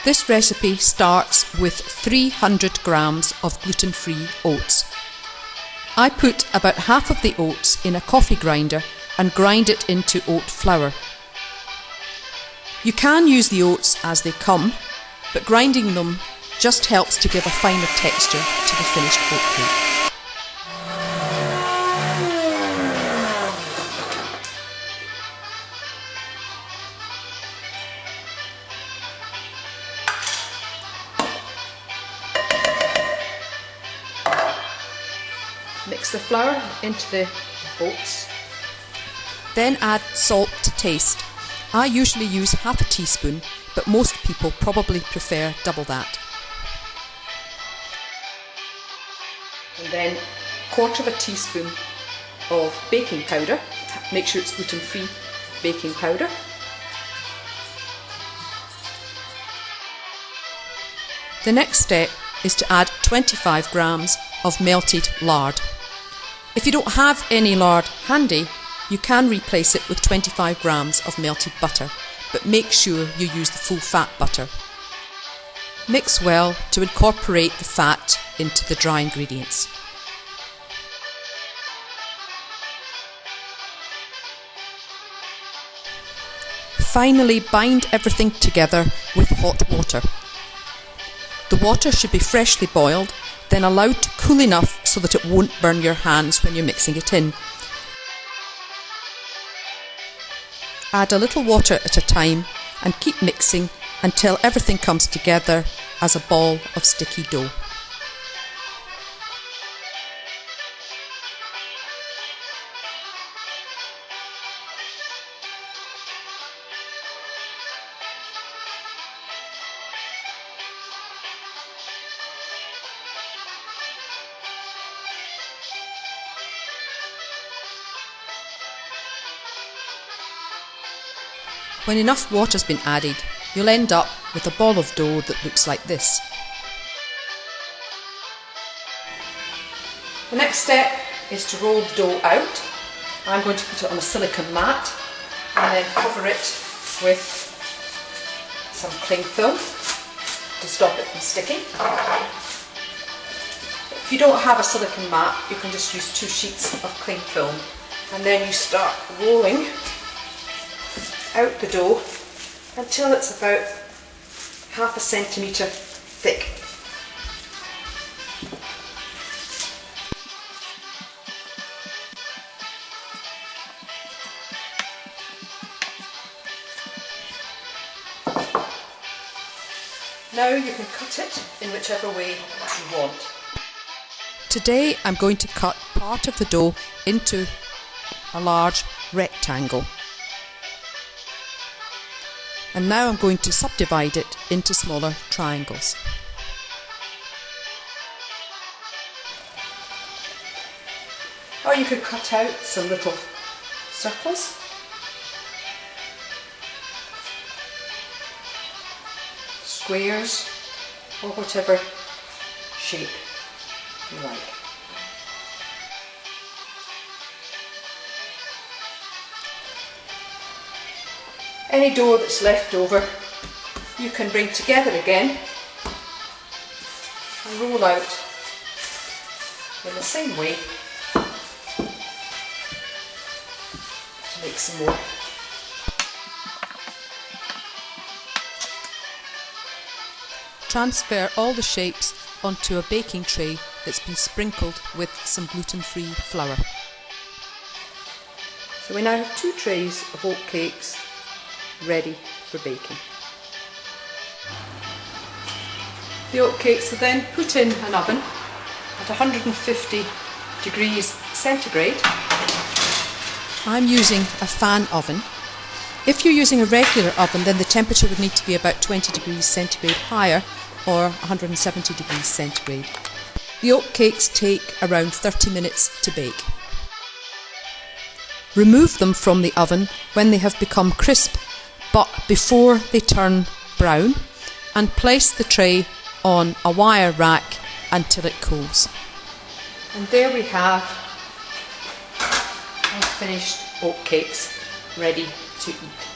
This recipe starts with 300 grams of gluten-free oats. I put about half of the oats in a coffee grinder and grind it into oat flour. You can use the oats as they come, but grinding them just helps to give a finer texture to the finished oat cake. Mix the flour into the oats. Then add salt to taste. I usually use half a teaspoon, but most people probably prefer double that. And then a quarter of a teaspoon of baking powder. Make sure it's gluten-free baking powder. The next step is to add 25 grams of melted lard. If you don't have any lard handy, you can replace it with 25 grams of melted butter, but make sure you use the full fat butter. Mix well to incorporate the fat into the dry ingredients. Finally, bind everything together with hot water. The water should be freshly boiled, then allowed to cool enough so that it won't burn your hands when you're mixing it in. Add a little water at a time and keep mixing until everything comes together as a ball of sticky dough. When enough water's been added, you'll end up with a ball of dough that looks like this. The next step is to roll the dough out. I'm going to put it on a silicone mat and then cover it with some cling film to stop it from sticking. If you don't have a silicone mat, you can just use 2 sheets of cling film, and then you start rolling out the dough until it's about half a centimetre thick. Now you can cut it in whichever way you want. Today I'm going to cut part of the dough into a large rectangle. And now I'm going to subdivide it into smaller triangles. Or you could cut out some little circles. Squares, or whatever shape you like. Any dough that's left over you can bring together again and roll out in the same way to make some more. Transfer all the shapes onto a baking tray that's been sprinkled with some gluten-free flour. So we now have 2 trays of oat cakes ready for baking. The oat cakes are then put in an oven at 150 degrees centigrade. I'm using a fan oven. If you're using a regular oven, then the temperature would need to be about 20 degrees centigrade higher, or 170 degrees centigrade. The oat cakes take around 30 minutes to bake. Remove them from the oven when they have become crisp, but before they turn brown, and place the tray on a wire rack until it cools. And there we have our finished oat cakes ready to eat.